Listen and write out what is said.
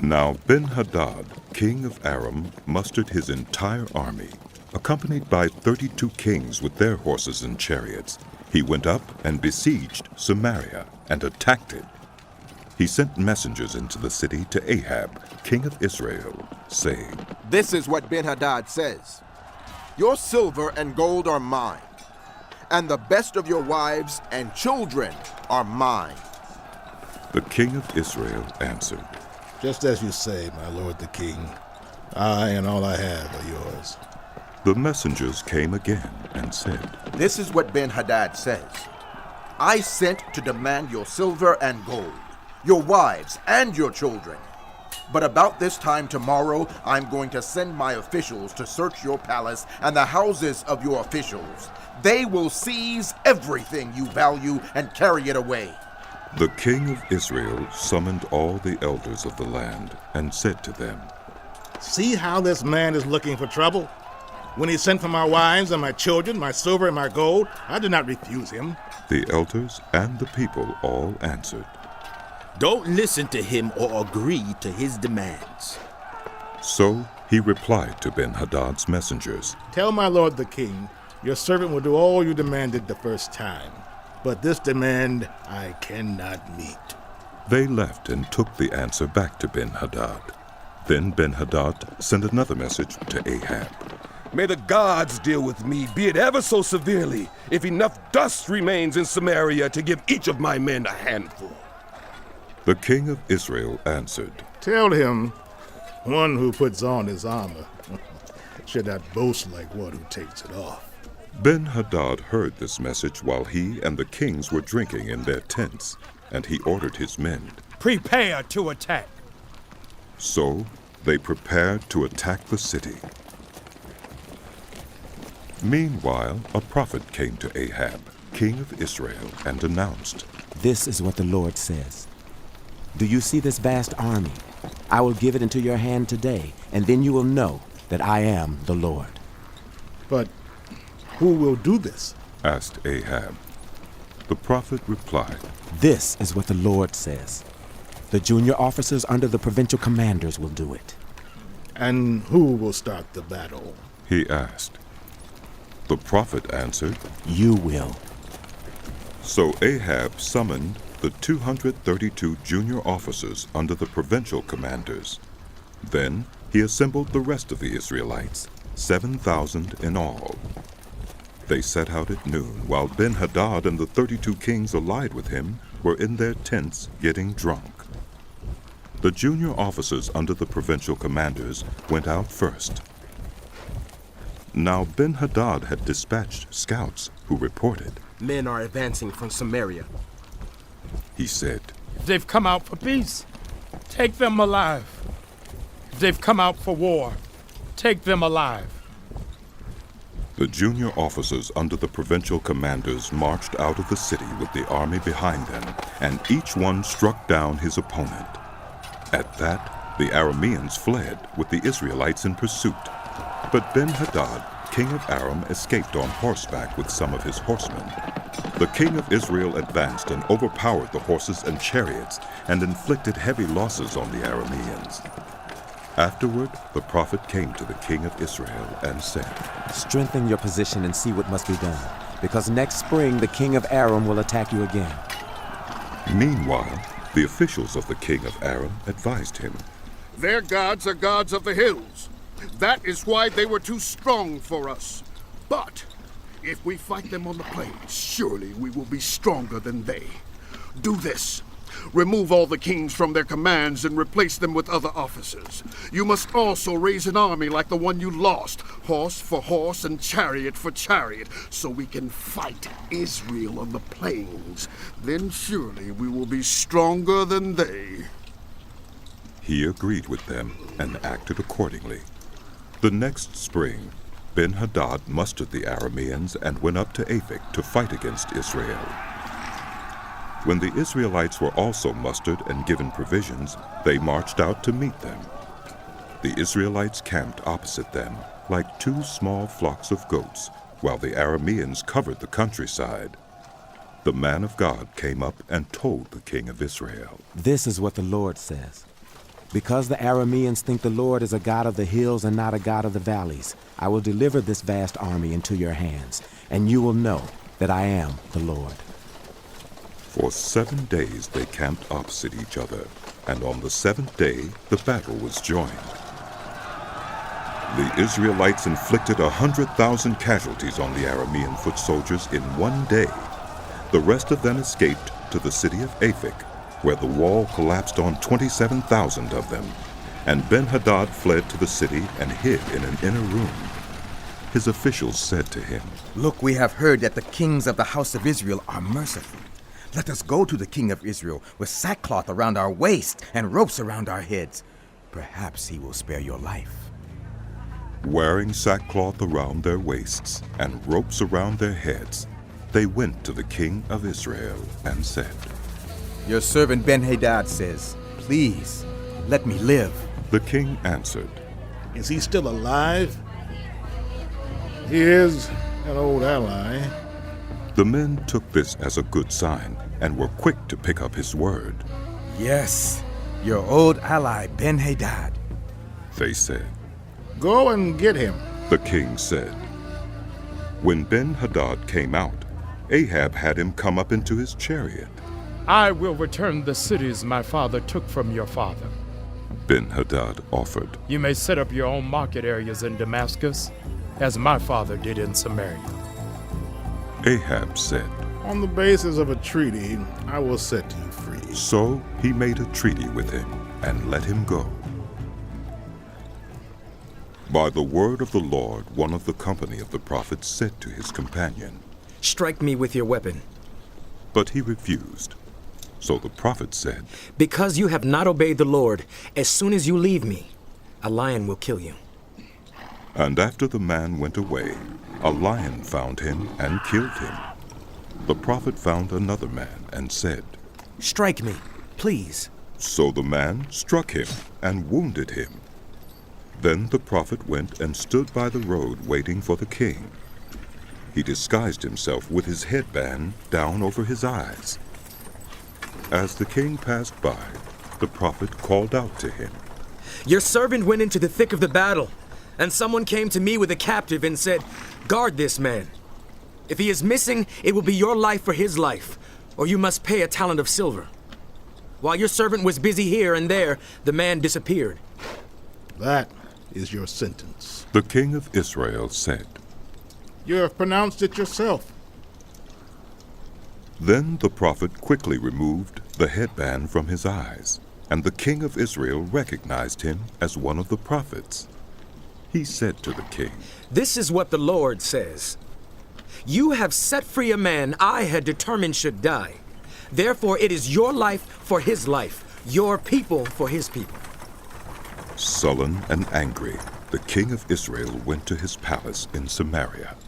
Now Ben-Hadad, king of Aram, mustered his entire army. Accompanied by 32 kings with their horses and chariots, he went up and besieged Samaria and attacked it. He sent messengers into the city to Ahab, king of Israel, saying, "This is what Ben-Hadad says. Your silver and gold are mine, and the best of your wives and children are mine." The king of Israel answered, "Just as you say, my lord the king. I and all I have are yours." The messengers came again and said, "This is what Ben-Hadad says. I sent to demand your silver and gold, your wives and your children. But about this time tomorrow, I'm going to send my officials to search your palace and the houses of your officials. They will seize everything you value and carry it away." The king of Israel summoned all the elders of the land and said to them, "See how this man is looking for trouble? When he sent for my wives and my children, my silver and my gold, I did not refuse him." The elders and the people all answered, "Don't listen to him or agree to his demands." So he replied to Ben-Hadad's messengers, "Tell my lord the king, your servant will do all you demanded the first time. But this demand I cannot meet." They left and took the answer back to Ben-Hadad. Then Ben-Hadad sent another message to Ahab. "May the gods deal with me, be it ever so severely, if enough dust remains in Samaria to give each of my men a handful." The king of Israel answered, "Tell him, one who puts on his armor should not boast like one who takes it off." Ben-Hadad heard this message while he and the kings were drinking in their tents, and he ordered his men, "Prepare to attack." So they prepared to attack the city. Meanwhile, a prophet came to Ahab, king of Israel, and announced, "This is what the Lord says. Do you see this vast army? I will give it into your hand today, and then you will know that I am the Lord." "But who will do this?" asked Ahab. The prophet replied, "This is what the Lord says. The junior officers under the provincial commanders will do it." "And who will start the battle?" he asked. The prophet answered, "You will." So Ahab summoned the 232 junior officers under the provincial commanders. Then he assembled the rest of the Israelites, 7,000 in all. They set out at noon, while Ben-Hadad and the 32 kings allied with him were in their tents getting drunk. The junior officers under the provincial commanders went out first. Now Ben-Hadad had dispatched scouts who reported, "Men are advancing from Samaria." He said, "If they've come out for peace, take them alive. If they've come out for war, take them alive." The junior officers under the provincial commanders marched out of the city with the army behind them, and each one struck down his opponent. At that, the Arameans fled with the Israelites in pursuit. But Ben-Hadad, king of Aram, escaped on horseback with some of his horsemen. The king of Israel advanced and overpowered the horses and chariots and inflicted heavy losses on the Arameans. Afterward, the prophet came to the king of Israel and said, "Strengthen your position and see what must be done, because next spring the king of Aram will attack you again." Meanwhile, the officials of the king of Aram advised him, "Their gods are gods of the hills. That is why they were too strong for us. But if we fight them on the plains, surely we will be stronger than they. Do this. Remove all the kings from their commands and replace them with other officers. You must also raise an army like the one you lost, horse for horse and chariot for chariot, so we can fight Israel on the plains. Then surely we will be stronger than they." He agreed with them and acted accordingly. The next spring, Ben-Hadad mustered the Arameans and went up to Aphek to fight against Israel. When the Israelites were also mustered and given provisions, they marched out to meet them. The Israelites camped opposite them, like two small flocks of goats, while the Arameans covered the countryside. The man of God came up and told the king of Israel, "This is what the Lord says. Because the Arameans think the Lord is a God of the hills and not a God of the valleys, I will deliver this vast army into your hands, and you will know that I am the Lord. For 7 days they camped opposite each other, and on the 7th day the battle was joined. The Israelites inflicted 100,000 casualties on the Aramean foot soldiers in 1 day. The rest of them escaped to the city of Aphek, where the wall collapsed on 27,000 of them, and Ben-Hadad fled to the city and hid in an inner room. His officials said to him, "Look, we have heard that the kings of the house of Israel are merciful. Let us go to the king of Israel with sackcloth around our waist and ropes around our heads. Perhaps he will spare your life." Wearing sackcloth around their waists and ropes around their heads, they went to the king of Israel and said, "Your servant Ben-Hadad says, 'Please, let me live.'" The king answered, Is he still alive? He is an old ally. The men took this as a good sign and were quick to pick up his word. "Yes, your old ally Ben-Hadad." They said, Go and get him. the king said. When Ben-Hadad came out, Ahab had him come up into his chariot. I will return the cities my father took from your father. Ben-Hadad offered. You may set up your own market areas in Damascus, as my father did in Samaria. Ahab said, On the basis of a treaty, I will set you free. So he made a treaty with him and let him go. By the word of the Lord, one of the company of the prophets said to his companion, Strike me with your weapon. but he refused. So the prophet said, Because you have not obeyed the Lord, as soon as you leave me, a lion will kill you. and after the man went away, a lion found him and killed him. The prophet found another man and said, Strike me, please. So the man struck him and wounded him. Then the prophet went and stood by the road waiting for the king. He disguised himself with his headband down over his eyes. As the king passed by, the prophet called out to him, Your servant went into the thick of the battle, and someone came to me with a captive and said, Guard this man. If he is missing, it will be your life for his life, or you must pay a talent of silver. While your servant was busy here and there, the man disappeared. That is your sentence. The king of Israel said. You have pronounced it yourself. Then the prophet quickly removed the headband from his eyes, and the king of Israel recognized him as one of the prophets. He said to the king, This is what the Lord says. You have set free a man I had determined should die. Therefore it is your life for his life, your people for his people. Sullen and angry, the king of Israel went to his palace in Samaria.